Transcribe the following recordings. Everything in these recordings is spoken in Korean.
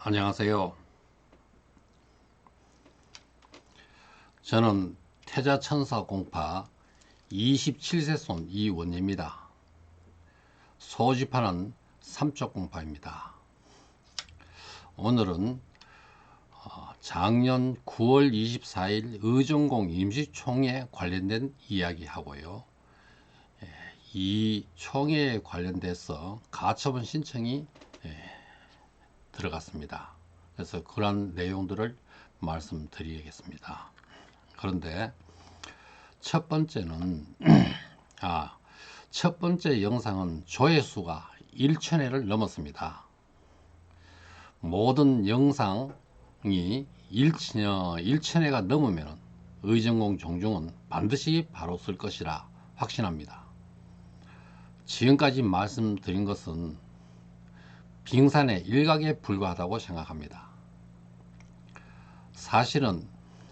안녕하세요. 저는 태자천사공파 27세손 이원입니다. 소집하는 삼척공파입니다. 오늘은 작년 9월 24일 의정공 임시총회 관련된 이야기 하고요. 이 총회에 관련돼서 가처분 신청이 들어갔습니다. 그래서 그런 내용들을 말씀드리겠습니다. 그런데 첫 번째는 첫 번째 영상은 조회수가 1,000회를 넘었습니다. 모든 영상이 1,000회가 넘으면 의정공 종중은 반드시 바로 쓸 것이라 확신합니다. 지금까지 말씀드린 것은 빙산의 일각에 불과하다고 생각합니다.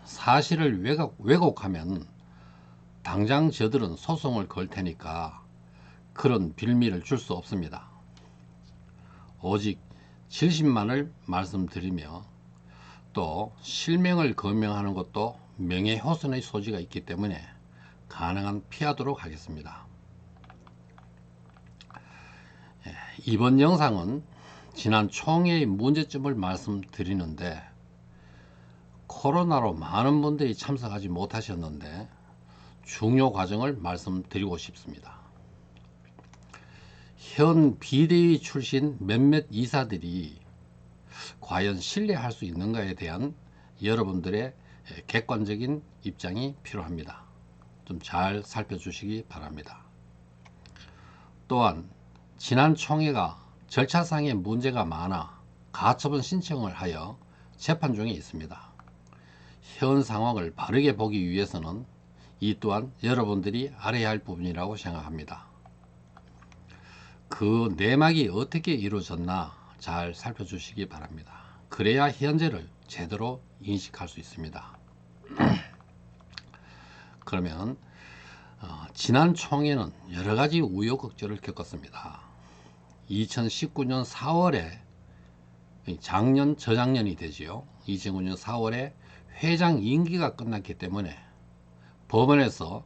사실을 왜곡하면 당장 저들은 소송을 걸 테니까 그런 빌미를 줄 수 없습니다. 오직 70만을 말씀드리며 또 실명을 거명하는 것도 명예훼손의 소지가 있기 때문에 가능한 피하도록 하겠습니다. 이번 영상은 지난 총회의 문제점을 말씀드리는데 코로나로 많은 분들이 참석하지 못하셨는데 중요 과정을 말씀드리고 싶습니다. 현 비대위 출신 몇몇 이사들이 과연 신뢰할 수 있는가에 대한 여러분들의 객관적인 입장이 필요합니다. 좀 잘 살펴주시기 바랍니다. 또한 지난 총회가 절차상의 문제가 많아 가처분 신청을 하여 재판 중에 있습니다. 현 상황을 바르게 보기 위해서는 이 또한 여러분들이 알아야 할 부분이라고 생각합니다. 그 내막이 어떻게 이루어졌나 잘 살펴주시기 바랍니다. 그래야 현재를 제대로 인식할 수 있습니다. 그러면 지난 총회는 여러가지 우여곡절을 겪었습니다. 2019년 4월에 저작년이 되지요. 2019년 4월에 회장 임기가 끝났기 때문에 법원에서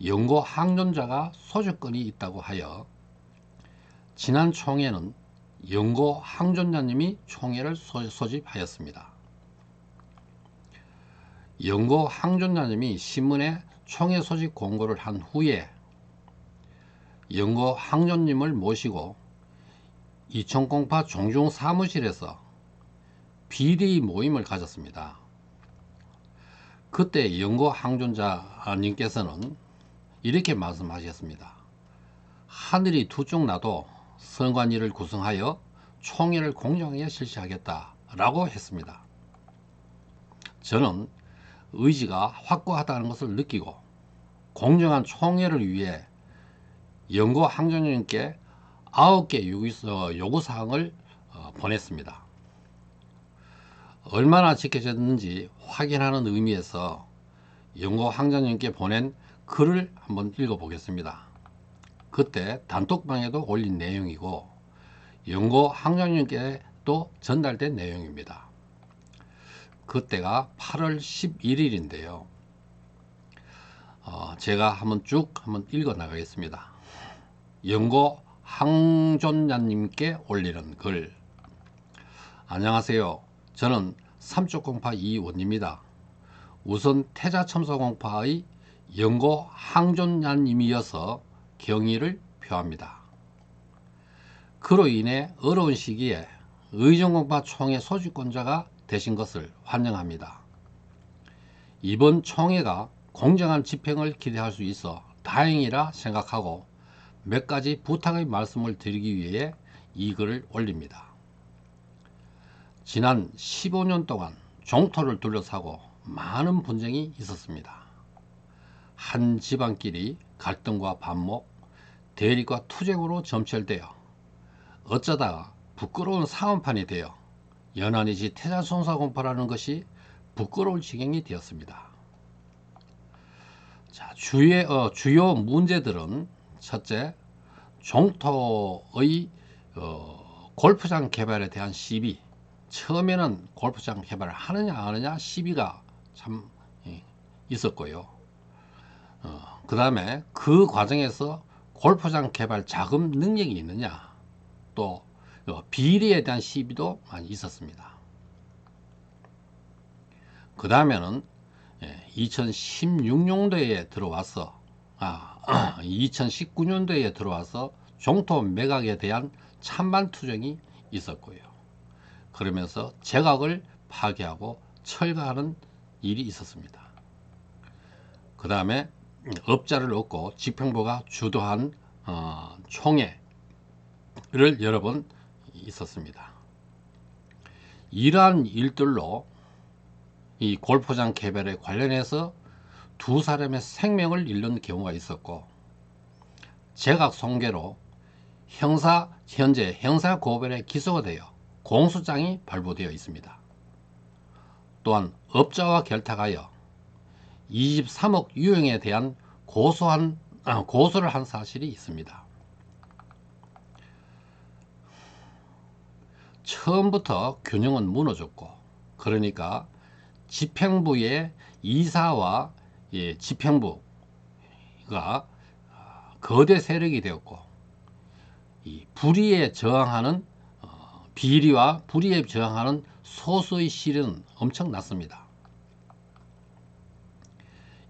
연고 항존자가 소주권이 있다고 하여 지난 총회는 연고 항존자님이 총회를 소집하였습니다. 연고 항존자님이 신문에 총회 소집 공고를 한 후에 연고 항존님을 모시고 이천공파 종중 사무실에서 비대위 모임을 가졌습니다. 그때 연고 항존자님께서는 이렇게 말씀하셨습니다. 하늘이 두 쪽 나도 선관위를 구성하여 총회를 공정하게 실시하겠다라고 했습니다. 저는 의지가 확고하다는 것을 느끼고 공정한 총회를 위해 연고 항존님께 9개 요구사항을 보냈습니다. 얼마나 지켜졌는지 확인하는 의미에서 연고 항존님께 보낸 글을 한번 읽어보겠습니다. 그때 단톡방에도 올린 내용이고 연고 항존님께도 전달된 내용입니다. 그때가 8월 11일인데요. 제가 한번 읽어 나가겠습니다. 연고 항존자님께 올리는 글. 안녕하세요. 저는 삼척공파 이원입니다. 우선 태자첨사공파의 연고 항존자님이어서 경의를 표합니다. 그로 인해 어려운 시기에 의정공파 총회 소집권자가 되신 것을 환영합니다. 이번 총회가 공정한 집행을 기대할 수 있어 다행이라 생각하고 몇 가지 부탁의 말씀을 드리기 위해 이 글을 올립니다. 지난 15년 동안 종토를 둘러싸고 많은 분쟁이 있었습니다. 한 집안끼리 갈등과 반목, 대립과 투쟁으로 점철되어 어쩌다가 부끄러운 상황판이 되어 연안이지 태자손사공파라는 것이 부끄러울 지경이 되었습니다. 자, 주요 문제들은 첫째, 종토의 골프장 개발에 대한 시비, 처음에는 골프장 개발을 하느냐 안 하느냐 시비가 참 있었고요. 그 다음에 그 과정에서 골프장 개발 자금 능력이 있느냐, 또 비리에 대한 시비도 많이 있었습니다. 그 다음에는 2016년도에 들어와서 2019년도에 들어와서 종토 매각에 대한 찬반 투쟁이 있었고요. 그러면서 제각을 파괴하고 철거하는 일이 있었습니다. 그 다음에 업자를 얻고 집행부가 주도한 총회를 여러 번 있었습니다. 이러한 일들로 이 골프장 개발에 관련해서 두 사람의 생명을 잃는 경우가 있었고, 제각 손괴로 현재 형사 고발에 기소가 되어 공소장이 발부되어 있습니다. 또한 업자와 결탁하여 23억 유형에 대한 고소를 한 사실이 있습니다. 처음부터 균형은 무너졌고, 그러니까 집행부의 이사와 집행부가 거대 세력이 되었고, 이 비리와 불의에 저항하는 소수의 실은 엄청났습니다.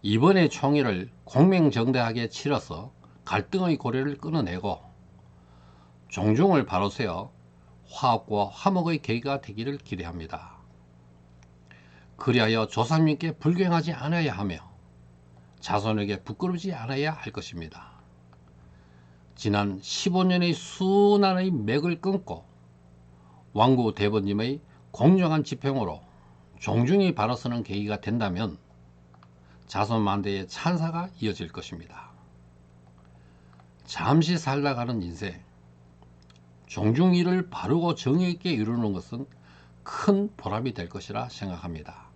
이번에 총회를 공명정대하게 치러서 갈등의 고리를 끊어내고 종중을 바로 세워 화합과 화목의 계기가 되기를 기대합니다. 그리하여 조상님께 불경하지 않아야 하며 자손에게 부끄러우지 않아야 할 것입니다. 지난 15년의 순환의 맥을 끊고 왕구 대법님의 공정한 집행으로 종중이 바로 서는 계기가 된다면 자손만대의 찬사가 이어질 것입니다. 잠시 살다 가는 인생, 종중일을 바르고 정의 있게 이루는 것은 큰 보람이 될 것이라 생각합니다.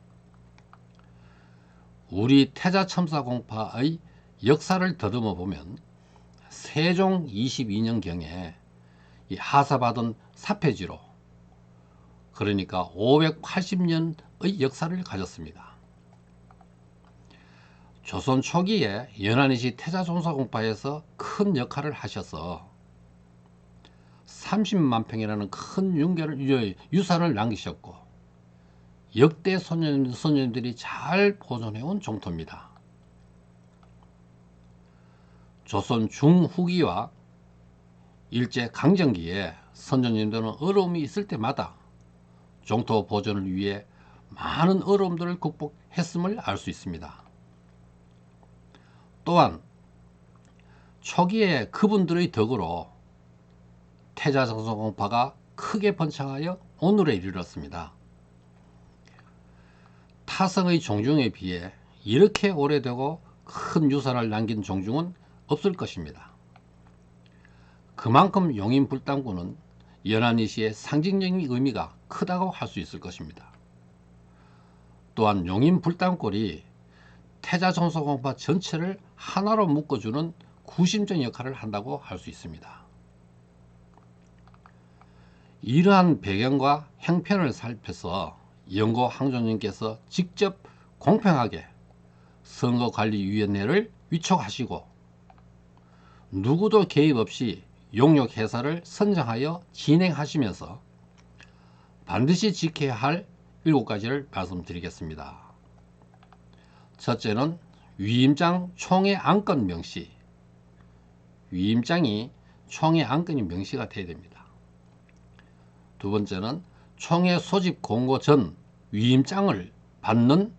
우리 태자첨사공파의 역사를 더듬어 보면 세종 22년경에 하사받은 사패지로, 그러니까 580년의 역사를 가졌습니다. 조선 초기에 연안이시 태자첨사공파에서 큰 역할을 하셔서 30만 평이라는 큰 유산을 남기셨고, 역대 선녀님들이 잘 보존해온 종토입니다. 조선 중후기와 일제 강점기에 선조님들은 어려움이 있을 때마다 종토 보존을 위해 많은 어려움들을 극복했음을 알 수 있습니다. 또한 초기에 그분들의 덕으로 태자첨사공파가 크게 번창하여 오늘에 이르렀습니다. 타성의 종중에 비해 이렇게 오래되고 큰 유산을 남긴 종중은 없을 것입니다. 그만큼 용인불당군은 연안이시의 상징적인 의미가 크다고 할 수 있을 것입니다. 또한 용인불당골이 태자첨사공파 전체를 하나로 묶어주는 구심적 역할을 한다고 할 수 있습니다. 이러한 배경과 형편을 살펴서 영고 항조님께서 직접 공평하게 선거관리위원회를 위촉하시고 누구도 개입 없이 용역회사를 선정하여 진행하시면서 반드시 지켜야 할 7가지를 말씀드리겠습니다. 첫째는 위임장 총회 안건 명시. 위임장이 총회 안건이 명시가 되어야 됩니다. 두 번째는 총회 소집 공고 전 위임장을 받는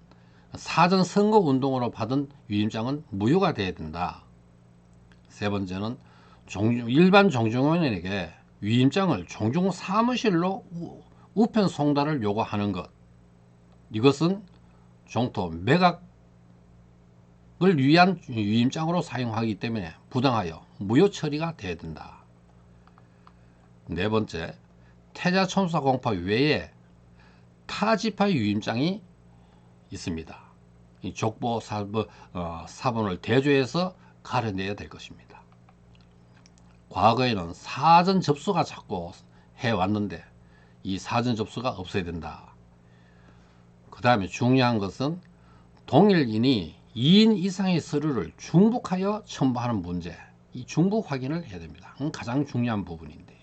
사전 선거 운동으로 받은 위임장은 무효가 되어야 된다. 세 번째는 일반 종중원에게 위임장을 종중 사무실로 우편 송달을 요구하는 것. 이것은 종토 매각을 위한 위임장으로 사용하기 때문에 부당하여 무효 처리가 되어야 된다. 네 번째, 태자첨사공파 외에 타지파의 위임장이 있습니다. 이 족보 사본을 대조해서 가려내야 될 것입니다. 과거에는 사전 접수가 자꾸 해왔는데 이 사전 접수가 없어야 된다. 그 다음에 중요한 것은 동일인이 2인 이상의 서류를 중복하여 첨부하는 문제, 이 중복 확인을 해야 됩니다. 가장 중요한 부분인데요.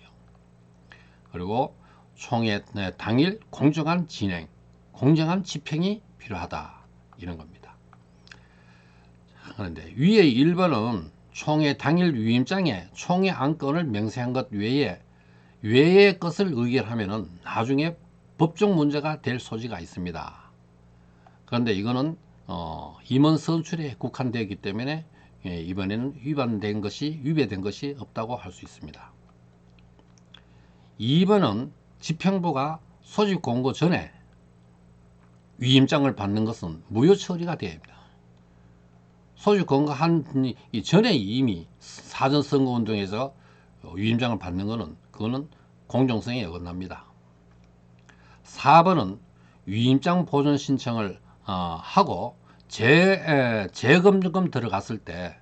그리고 총회 당일 공정한 진행, 공정한 집행이 필요하다, 이런 겁니다. 그런데 위의 1번은 총회 당일 위임장에 총회 안건을 명세한 것 외의 것을 의결하면 나중에 법적 문제가 될 소지가 있습니다. 그런데 이거는 임원 선출에 국한되기 때문에 이번에는 위배된 것이 없다고 할 수 있습니다. 2번은 집행부가 소집 공고 전에 위임장을 받는 것은 무효 처리가 되어야 합니다. 소집 공고한 전에 이미 사전선거운동에서 위임장을 받는 것은 그거는 공정성에 어긋납니다. 4번은 위임장 보존 신청을 하고 재검증금 들어갔을 때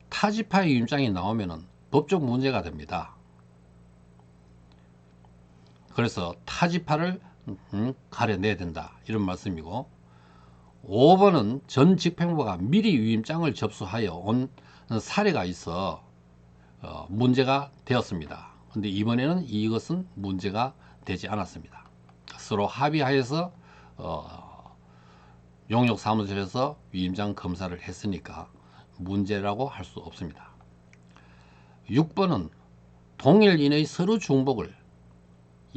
타지파 위임장이 나오면 법적 문제가 됩니다. 그래서 타지파를 가려내야 된다, 이런 말씀이고, 5번은 전 집행부가 미리 위임장을 접수하여 온 사례가 있어 문제가 되었습니다. 그런데 이번에는 이것은 문제가 되지 않았습니다. 서로 합의하여서 용역사무소에서 위임장 검사를 했으니까 문제라고 할 수 없습니다. 6번은 동일인의 서류 중복을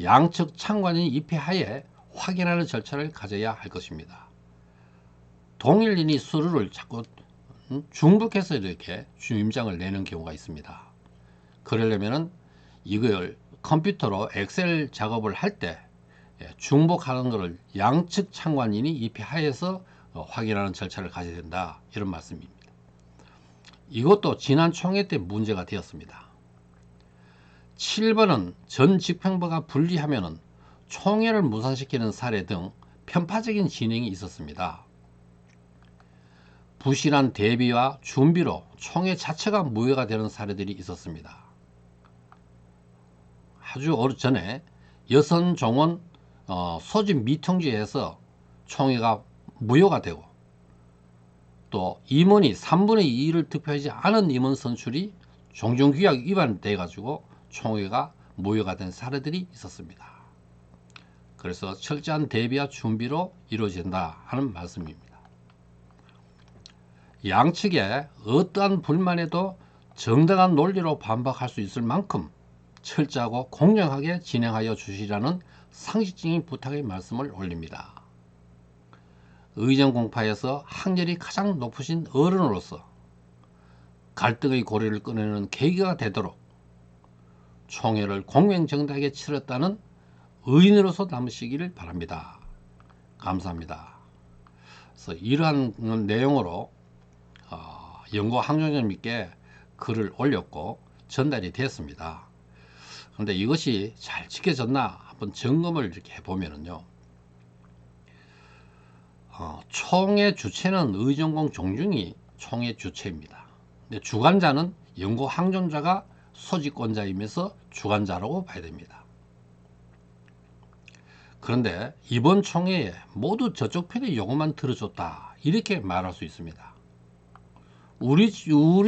양측 참관인이 입회하에 확인하는 절차를 가져야 할 것입니다. 동일인이 서류를 자꾸 중복해서 이렇게 위임장을 내는 경우가 있습니다. 그러려면 이걸 컴퓨터로 엑셀 작업을 할 때 중복하는 것을 양측 참관인이 입회하에서 확인하는 절차를 가져야 된다, 이런 말씀입니다. 이것도 지난 총회 때 문제가 되었습니다. 7번은 전 집행부가 분리하면 총회를 무산시키는 사례 등 편파적인 진행이 있었습니다. 부실한 대비와 준비로 총회 자체가 무효가 되는 사례들이 있었습니다. 아주 오래전에 여선종원 소집 미통지에서 총회가 무효가 되고, 또 임원이 3분의 2를 득표하지 않은 임원 선출이 종전규약 위반돼 가지고 총회가 무효가 된 사례들이 있었습니다. 그래서 철저한 대비와 준비로 이루어진다 하는 말씀입니다. 양측에 어떠한 불만에도 정당한 논리로 반박할 수 있을 만큼 철저하고 공정하게 진행하여 주시라는 상식적인 부탁의 말씀을 올립니다. 의정 공파에서 학렬이 가장 높으신 어른으로서 갈등의 고리를 끊어내는 계기가 되도록 총회를 공명정당하게 치렀다는 의인으로서 남으시기를 바랍니다. 감사합니다. 그래서 이러한 내용으로 연고 항정자님께 글을 올렸고 전달이 됐습니다. 그런데 이것이 잘 지켜졌나 한번 점검을 이렇게 해보면요, 총회 주체는 의정공 종중이 총회 주체입니다. 근데 주관자는 연고 항정자가 소집권자이면서 주관자라고 봐야 됩니다. 그런데 이번 총회에 모두 저쪽 편의 요구만 들어줬다, 이렇게 말할 수 있습니다. 우리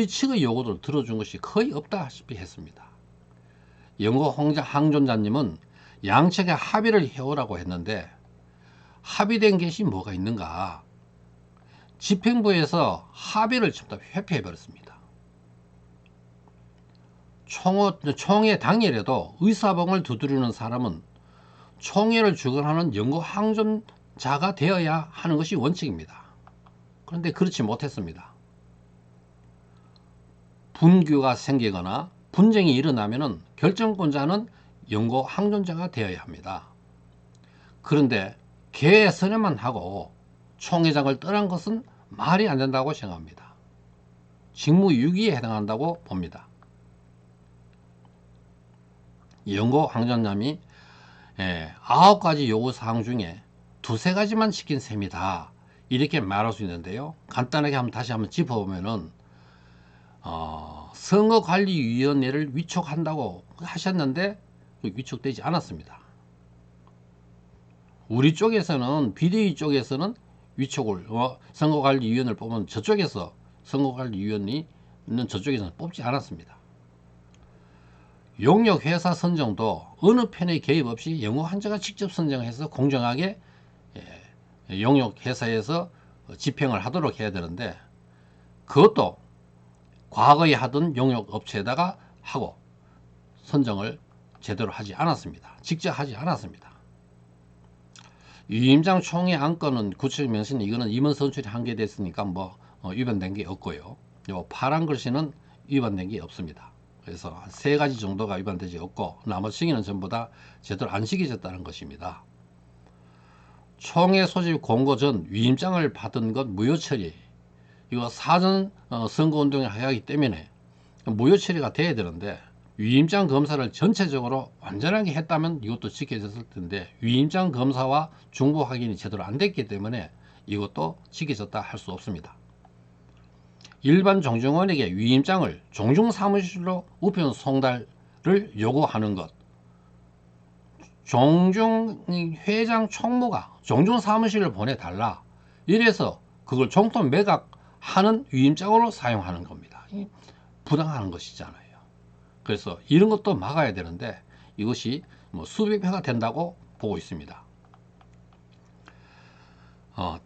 측의 요구도 들어준 것이 거의 없다시피 했습니다. 연고 항존자님은 양측의 합의를 해오라고 했는데 합의된 것이 뭐가 있는가? 집행부에서 합의를 전부 다 회피해버렸습니다. 총회 당일에도 의사봉을 두드리는 사람은 총회를 주관하는 연고 항존자가 되어야 하는 것이 원칙입니다. 그런데 그렇지 못했습니다. 분규가 생기거나 분쟁이 일어나면 결정권자는 연고 항존자가 되어야 합니다. 그런데 개선회만 하고 총회장을 떠난 것은 말이 안 된다고 생각합니다. 직무유기에 해당한다고 봅니다. 연고 항존자님이 9가지 요구사항 중에 2~3가지만 시킨 셈이다, 이렇게 말할 수 있는데요. 간단하게 다시 한번 짚어보면은 선거관리위원회를 위촉한다고 하셨는데 위촉되지 않았습니다. 우리 쪽에서는 비대위 쪽에서는 위촉을 선거관리위원을 뽑으면 저쪽에서 선거관리위원이 있는 저쪽에서는 뽑지 않았습니다. 용역회사 선정도 어느 편의 개입 없이 영어환자가 직접 선정해서 공정하게 용역회사에서 집행을 하도록 해야 되는데 그것도 과거에 하던 용역업체에다가 하고 선정을 제대로 하지 않았습니다. 직접 하지 않았습니다. 위임장 총회 안건은 구체적 명시는 이거는 임원 선출이 한계됐으니까 위반된 게 없고요. 요 파란 글씨는 위반된 게 없습니다. 그래서 한 3가지 정도가 위반되지 없고 나머지는 전부 다 제대로 안 지켜졌다는 것입니다. 총회 소집 공고 전 위임장을 받은 것 무효 처리. 이거 사전 선거운동에 하기 때문에 무효 처리가 돼야 되는데 위임장 검사를 전체적으로 완전하게 했다면 이것도 지켜졌을 텐데 위임장 검사와 중보 확인이 제대로 안 됐기 때문에 이것도 지켜졌다 할 수 없습니다. 일반 종중원에게 위임장을 종중사무실로 우편 송달을 요구하는 것, 종중회장 총무가 종중사무실을 보내달라 이래서 그걸 종통 매각하는 위임장으로 사용하는 겁니다. 부당한 것이잖아요. 그래서 이런 것도 막아야 되는데 이것이 수백 회가 된다고 보고 있습니다.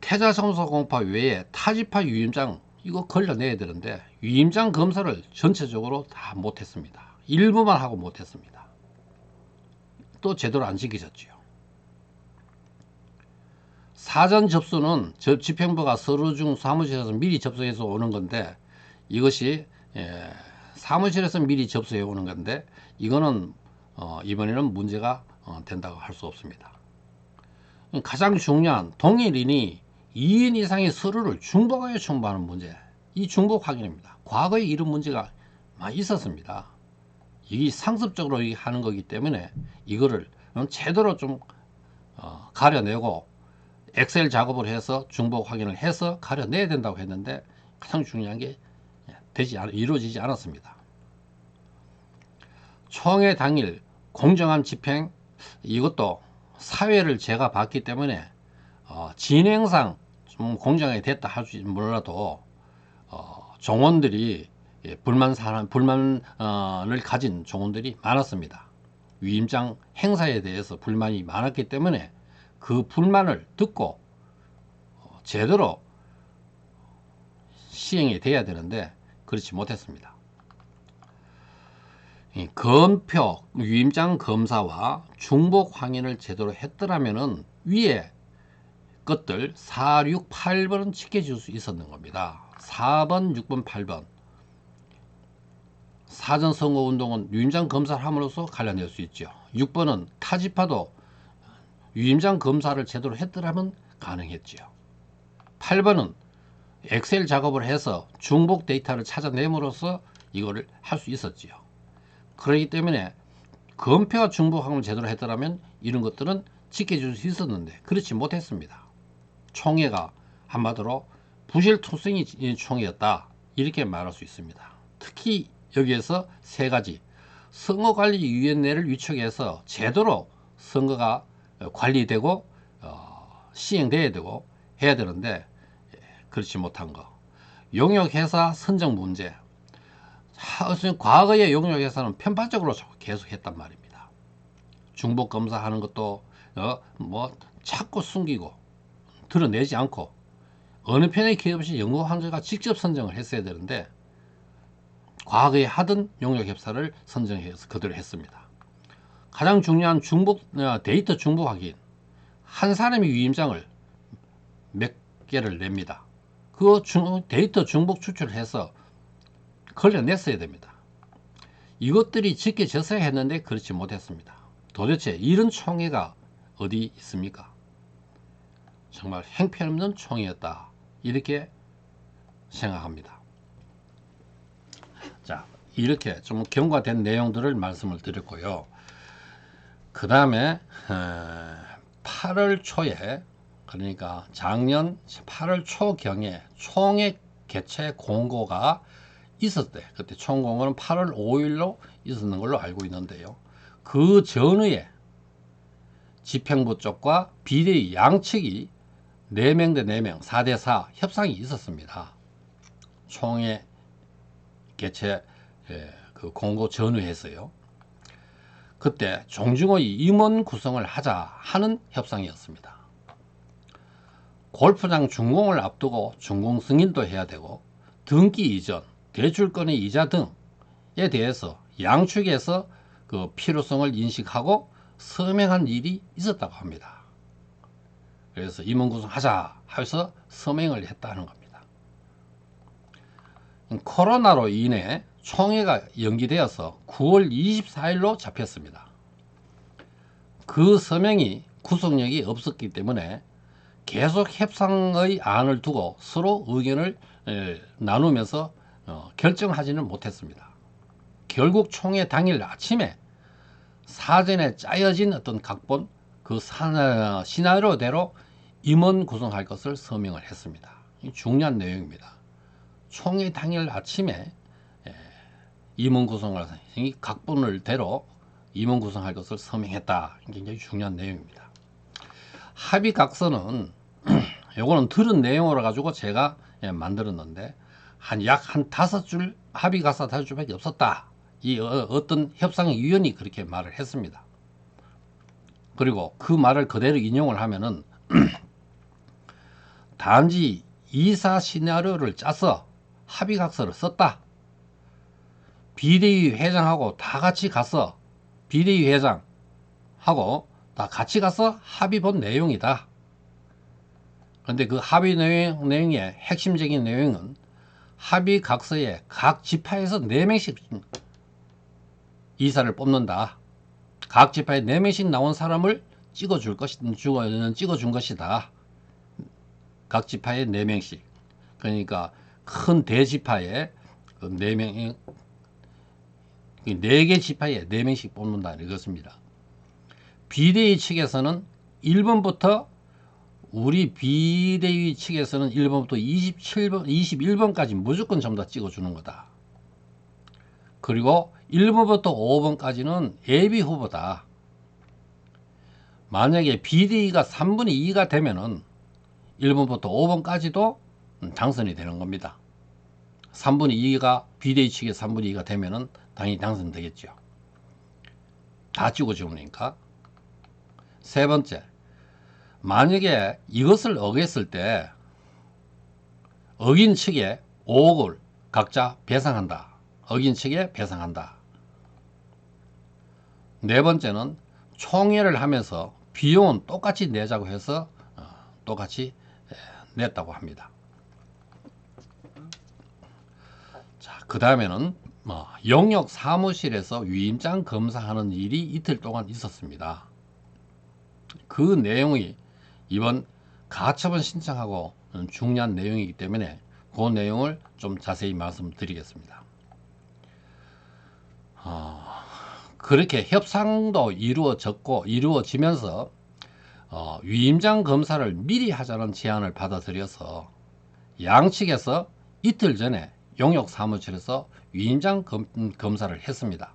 태자성소 공파 외에 타지파 위임장 이거 걸려내야 되는데 위임장 검사를 전체적으로 다 못했습니다. 일부만 하고 못했습니다. 또 제대로 안 지켜졌지요. 사전 접수는 집행부가 서류 중 사무실에서 미리 접수해서 오는 건데 이것이 사무실에서 미리 접수해 오는 건데 이거는 이번에는 문제가 된다고 할 수 없습니다. 가장 중요한 동일인이 2인 이상의 서류를 중복하여 첨부하는 문제, 이 중복 확인입니다. 과거에 이런 문제가 많이 있었습니다. 이게 상습적으로 하는 거기 때문에 이거를 제대로 좀 가려내고 엑셀 작업을 해서 중복 확인을 해서 가려내야 된다고 했는데 가장 중요한 게 이루어지지 않았습니다. 총회 당일 공정한 집행 이것도 사회를 제가 봤기 때문에 진행상 좀 공정하게 됐다 할지 몰라도 종원들이 불만을 가진 종원들이 많았습니다. 위임장 행사에 대해서 불만이 많았기 때문에 그 불만을 듣고 제대로 시행이 돼야 되는데 그렇지 못했습니다. 검표, 위임장 검사와 중복 확인을 제대로 했더라면은 위에 것들 4, 6, 8번은 지켜줄 수 있었는 겁니다. 4번, 6번, 8번 사전선거운동은 위임장 검사를 함으로써 관련될 수 있죠. 6번은 타지파도 위임장 검사를 제대로 했더라면 가능했지요. 8번은 엑셀 작업을 해서 중복 데이터를 찾아냄으로써 이거를 할 수 있었지요. 그렇기 때문에 검표와 중복 확인을 제대로 했더라면 이런 것들은 지켜줄 수 있었는데 그렇지 못했습니다. 총회가 한마디로 부실투성이 총회였다 이렇게 말할 수 있습니다. 특히 여기에서 3가지 선거관리위원회를 위촉해서 제대로 선거가 관리되고 시행돼야 되고 해야 되는데 그렇지 못한 거, 용역회사 선정 문제. 과거의 용역회사는 편파적으로 계속 했단 말입니다. 중복 검사하는 것도 자꾸 숨기고 드러내지 않고 어느 편의 기업 없이 연구 환자가 직접 선정을 했어야 되는데 과거에 하던 용역회사를 선정해서 그대로 했습니다. 가장 중요한 데이터 중복 확인. 한 사람이 위임장을 몇 개를 냅니다. 그 데이터 중복 추출해서 걸려냈어야 됩니다. 이것들이 지켜졌어야 했는데 그렇지 못했습니다. 도대체 이런 총회가 어디 있습니까? 정말 행편없는 총회였다 이렇게 생각합니다. 자, 이렇게 좀 경과된 내용들을 말씀을 드렸고요. 그 다음에 8월 초에 그러니까 작년 8월 초경에 총회 개최 공고가 있었대. 그때 총공고는 8월 5일로 있었는 걸로 알고 있는데요. 그 전후에 집행부 쪽과 비대위 양측이 4명 대 4명 4대4 협상이 있었습니다. 총회 개최 그 공고 전후에서요. 그때 종중의 임원 구성을 하자 하는 협상이었습니다. 골프장 준공을 앞두고 준공 승인도 해야 되고 등기 이전, 대출권의 이자 등에 대해서 양측에서 그 필요성을 인식하고 서명한 일이 있었다고 합니다. 그래서 임원 구성하자 해서 서명을 했다는 겁니다. 코로나로 인해 총회가 연기되어서 9월 24일로 잡혔습니다. 그 서명이 구속력이 없었기 때문에 계속 협상의 안을 두고 서로 의견을 나누면서 결정하지는 못했습니다. 결국 총회 당일 아침에 사전에 짜여진 어떤 각본 그 시나리오대로 임원 구성할 것을 서명을 했습니다. 중요한 내용입니다. 총회 당일 아침에 임원 구성을 이 각본을 대로 임원 구성할 것을 서명했다. 굉장히 중요한 내용입니다. 합의 각서는 요거는 들은 내용으로 가지고 제가 만들었는데 약 한 5줄 합의 각서 5줄밖에 없었다. 이 어떤 협상위원이 그렇게 말을 했습니다. 그리고 그 말을 그대로 인용을 하면은 단지 이사 시나리오를 짜서 합의 각서를 썼다. 비대위 회장하고 다 같이 가서 비대위 회장하고 다 같이 가서 합의 본 내용이다. 그런데 그 합의 내용의 핵심적인 내용은 합의 각서에 각 지파에서 4명씩 이사를 뽑는다. 각 지파에 4명씩 나온 사람을 찍어준 것이다. 각 지파에 4명씩. 그러니까 큰 대지파에 4명, 4개 지파에 4명씩 뽑는다. 이것입니다. 비대위 측에서는 1번부터 우리 비대위 측에서는 1번부터 21번까지 무조건 전부 다 찍어주는 거다. 그리고 1번부터 5번까지는 예비 후보다. 만약에 비대위가 3분의 2가 되면은 1번부터 5번까지도 당선이 되는 겁니다. 3분의 2가 비대위 측의 3분의 2가 되면은 당연히 당선되겠죠. 다 찍어주니까. 세 번째, 만약에 이것을 어겼을 때 어긴 측에 5억을 각자 배상한다. 어긴 측에 배상한다. 네 번째는 총회를 하면서 비용은 똑같이 내자고 해서 똑같이 냈다고 합니다. 자, 그 다음에는 영역 사무실에서 위임장 검사하는 일이 이틀 동안 있었습니다. 그 내용이 이번 가처분 신청하고 중요한 내용이기 때문에 그 내용을 좀 자세히 말씀드리겠습니다. 그렇게 협상도 이루어지면서 위임장 검사를 미리 하자는 제안을 받아들여서 양측에서 이틀 전에 용역 사무실에서 위임장 검사를 했습니다.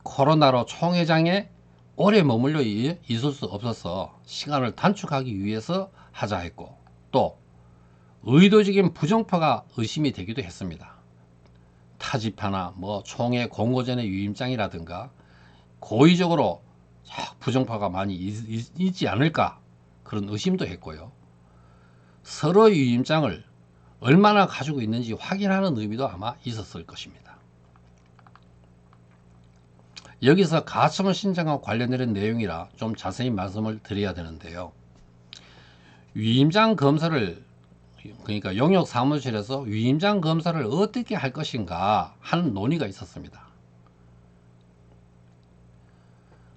코로나로 총회장에 오래 머물러 있을 수 없어서 시간을 단축하기 위해서 하자 했고, 또 의도적인 부정파가 의심이 되기도 했습니다. 타지파나 총회 공고전의 위임장이라든가 고의적으로 부정파가 많이 있지 않을까 그런 의심도 했고요. 서로의 위임장을 얼마나 가지고 있는지 확인하는 의미도 아마 있었을 것입니다. 여기서 가처분 신청과 관련된 내용이라 좀 자세히 말씀을 드려야 되는데요. 위임장 검사를, 그러니까 용역 사무실에서 위임장 검사를 어떻게 할 것인가 하는 논의가 있었습니다.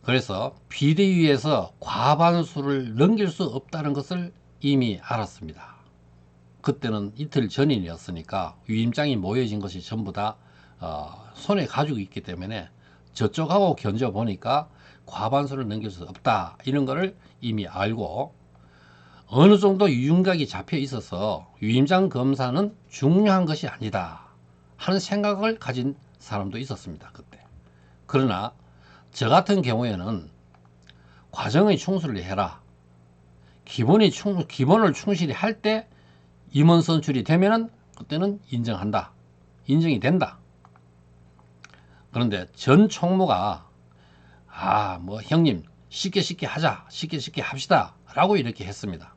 그래서 비대위에서 과반수를 넘길 수 없다는 것을 이미 알았습니다. 그때는 이틀 전이었으니까 위임장이 모여진 것이 전부 다 손에 가지고 있기 때문에 저쪽하고 견뎌보니까 과반수를 넘길 수 없다. 이런 거를 이미 알고 어느 정도 윤곽이 잡혀 있어서 위임장 검사는 중요한 것이 아니다 하는 생각을 가진 사람도 있었습니다. 그때. 그러나 저 같은 경우에는 과정의 충실을 해라. 기본을 충실히 할 때 임원 선출이 되면은 그때는 인정한다. 인정이 된다. 그런데 전 총무가 뭐 형님 쉽게 하자. 쉽게 합시다. 라고 이렇게 했습니다.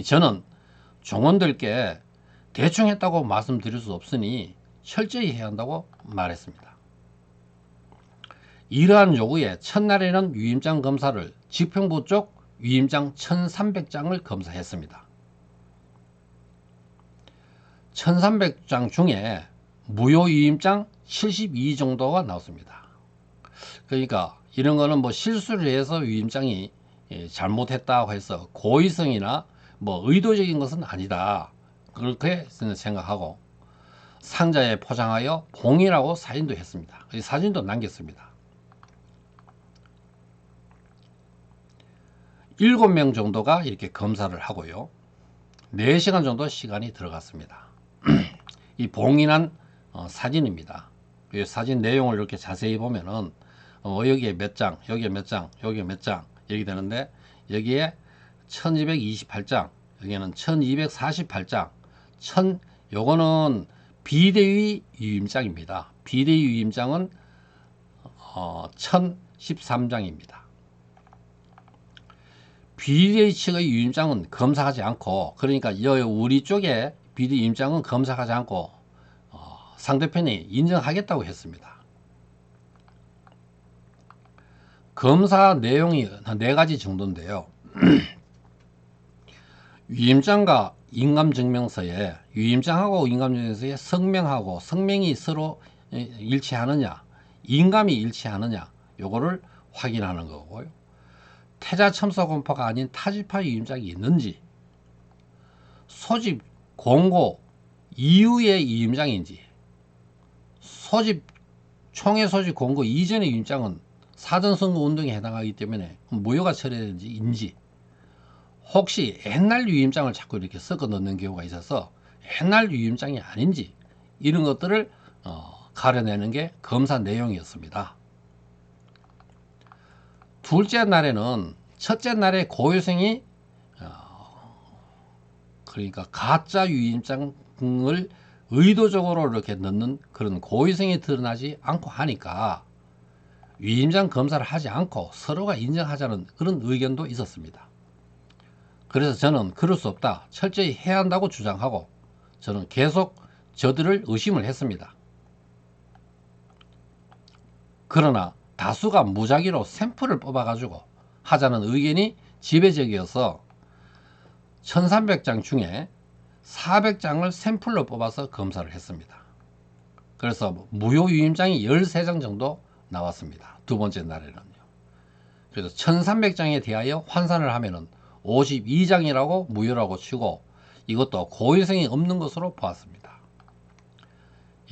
저는 종원들께 대충 했다고 말씀드릴 수 없으니 철저히 해야 한다고 말했습니다. 이러한 요구에 첫날에는 위임장 검사를 지평부 쪽 위임장 1300장을 검사했습니다. 1300장 중에 무효 위임장 72 정도가 나왔습니다. 그러니까 이런 거는 뭐 실수를 해서 위임장이 잘못했다고 해서 고의성이나 뭐 의도적인 것은 아니다. 그렇게 생각하고 상자에 포장하여 봉인하고 사인도 했습니다. 사진도 남겼습니다. 7명 정도가 이렇게 검사를 하고요. 4시간 정도 시간이 들어갔습니다. 이 봉인한 사진입니다. 이 사진 내용을 이렇게 자세히 보면은 여기에 몇 장, 여기에 몇 장, 여기에 몇 장 이렇게 되는데 여기에 1228장, 여기에는 1248장, 요거는 비대위 위임장입니다. 비대위 위임장은 1013장입니다. 비대위 측의 위임장은 검사하지 않고, 그러니까 우리 쪽에 비대위 위임장은 검사하지 않고 상대편이 인정하겠다고 했습니다. 검사 내용이 한 4가지 정도인데요. 위임장과 인감증명서에 위임장하고 인감증명서에 성명하고 성명이 서로 일치하느냐, 인감이 일치하느냐, 요거를 확인하는 거고요. 태자 첨사 공포가 아닌 타지파 위임장이 있는지, 소집 공고 이후의 위임장인지, 총회 소집 공고 이전의 위임장은 사전선거 운동에 해당하기 때문에 무효가 처리되는지, 혹시 옛날 위임장을 자꾸 이렇게 섞어 넣는 경우가 있어서 옛날 위임장이 아닌지, 이런 것들을 가려내는 게 검사 내용이었습니다. 둘째 날에는 첫째 날에 고효생이 그러니까 가짜 위임장을 의도적으로 이렇게 넣는 그런 고의성이 드러나지 않고 하니까 위임장 검사를 하지 않고 서로가 인정하자는 그런 의견도 있었습니다. 그래서 저는 그럴 수 없다, 철저히 해야 한다고 주장하고 저는 계속 저들을 의심을 했습니다. 그러나 다수가 무작위로 샘플을 뽑아가지고 하자는 의견이 지배적이어서 1300장 중에 400장을 샘플로 뽑아서 검사를 했습니다. 그래서 무효 위임장이 13장 정도 나왔습니다. 두 번째 날에는요. 그래서 1300장에 대하여 환산을 하면은 52장이라고 무효라고 치고 이것도 고의성이 없는 것으로 보았습니다.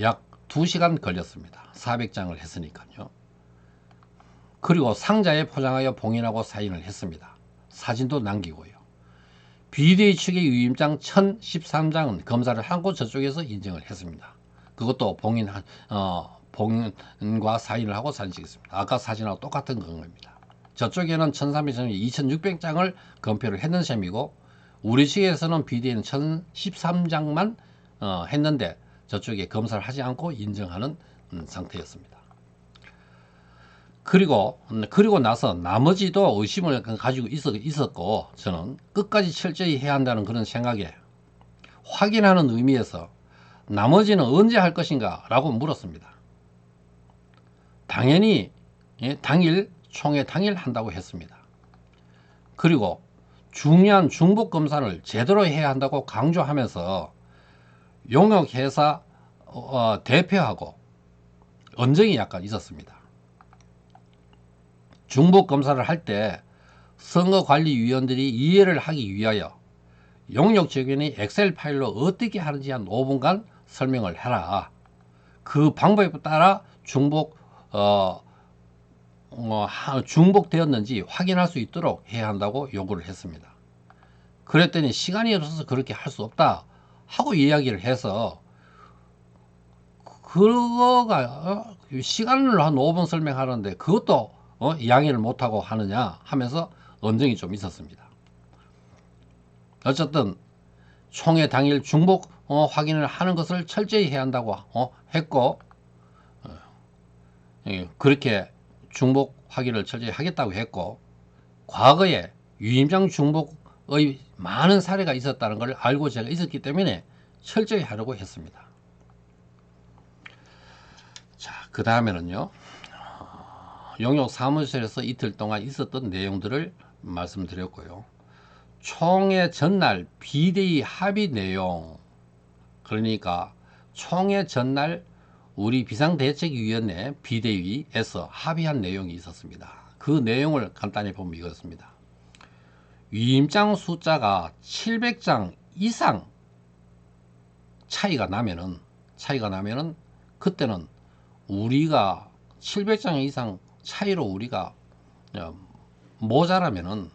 약 2시간 걸렸습니다. 400장을 했으니까요. 그리고 상자에 포장하여 봉인하고 사인을 했습니다. 사진도 남기고요. 비대위 측의 위임장 1013장은 검사를 하고 저쪽에서 인정을 했습니다. 그것도 봉인과 사인을 하고 사진 찍었습니다. 아까 사진하고 똑같은 겁니다. 저쪽에는 1300장이 2600장을 검표를 했는 셈이고 우리 측에서는 비대위는 1013장만 했는데 저쪽에 검사를 하지 않고 인정하는 상태였습니다. 그리고 나서 나머지도 의심을 가지고 있었고 저는 끝까지 철저히 해야 한다는 그런 생각에 확인하는 의미에서 나머지는 언제 할 것인가 라고 물었습니다. 당연히 총회 당일 한다고 했습니다. 그리고 중요한 중복 검사를 제대로 해야 한다고 강조하면서 용역회사 대표하고 언쟁이 약간 있었습니다. 중복 검사를 할 때 선거관리위원들이 이해를 하기 위하여 용역적인이 엑셀 파일로 어떻게 하는지 한 5분간 설명을 해라. 그 방법에 따라 중복되었는지 확인할 수 있도록 해야 한다고 요구를 했습니다. 그랬더니 시간이 없어서 그렇게 할 수 없다 하고 이야기를 해서 그거가 시간을 한 5분 설명하는데 그것도 양해를 못하고 하느냐 하면서 언쟁이 좀 있었습니다. 어쨌든 총회 당일 중복 확인을 하는 것을 철저히 해야 한다고 했고, 그렇게 중복 확인을 철저히 하겠다고 했고, 과거에 위임장 중복의 많은 사례가 있었다는 걸 알고 제가 있었기 때문에 철저히 하려고 했습니다. 자, 그 다음에는요, 용역 사무실에서 이틀 동안 있었던 내용들을 말씀드렸고요. 총회 전날 비대위 합의 내용, 그러니까 총회 전날 우리 비상대책위원회 비대위에서 합의한 내용이 있었습니다. 그 내용을 간단히 보면 이렇습니다. 위임장 숫자가 700장 이상 차이가 나면은 그때는 우리가 700장 이상 차이로 우리가 모자라면은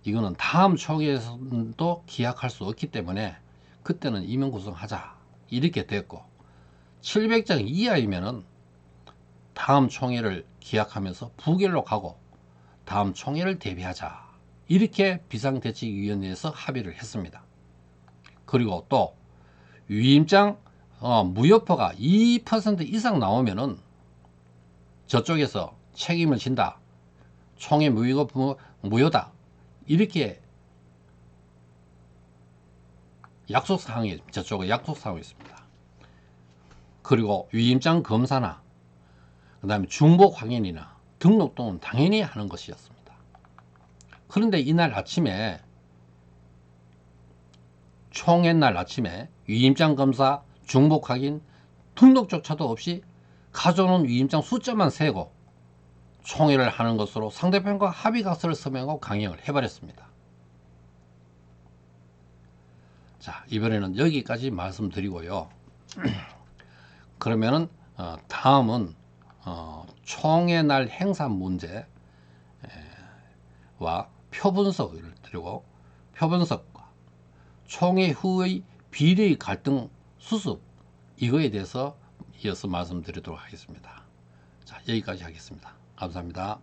이거는 다음 총회에서도 기약할 수 없기 때문에 그때는 임명 구성하자 이렇게 됐고, 700장 이하이면은 다음 총회를 기약하면서 부결로 가고 다음 총회를 대비하자 이렇게 비상대책위원회에서 합의를 했습니다. 그리고 또 위임장 무효표가 2% 이상 나오면은 저쪽에서 책임을 진다, 총회 무효다 이렇게 저쪽에 약속사항이 있습니다. 그리고 위임장 검사나 그 다음에 중복 확인이나 등록 등은 당연히 하는 것이었습니다. 그런데 이날 아침에 총회날 아침에 위임장 검사, 중복 확인, 등록조차도 없이 가져오는 위임장 숫자만 세고 총회를 하는 것으로 상대편과 합의각서를 서명하고 강행을 해버렸습니다. 자, 이번에는 여기까지 말씀드리고요. 그러면은 다음은 총회 날 행사 문제와 표 분석을 드리고, 표 분석과 총회 후의 비대위 갈등 수습, 이거에 대해서 이어서 말씀드리도록 하겠습니다. 자, 여기까지 하겠습니다. 감사합니다.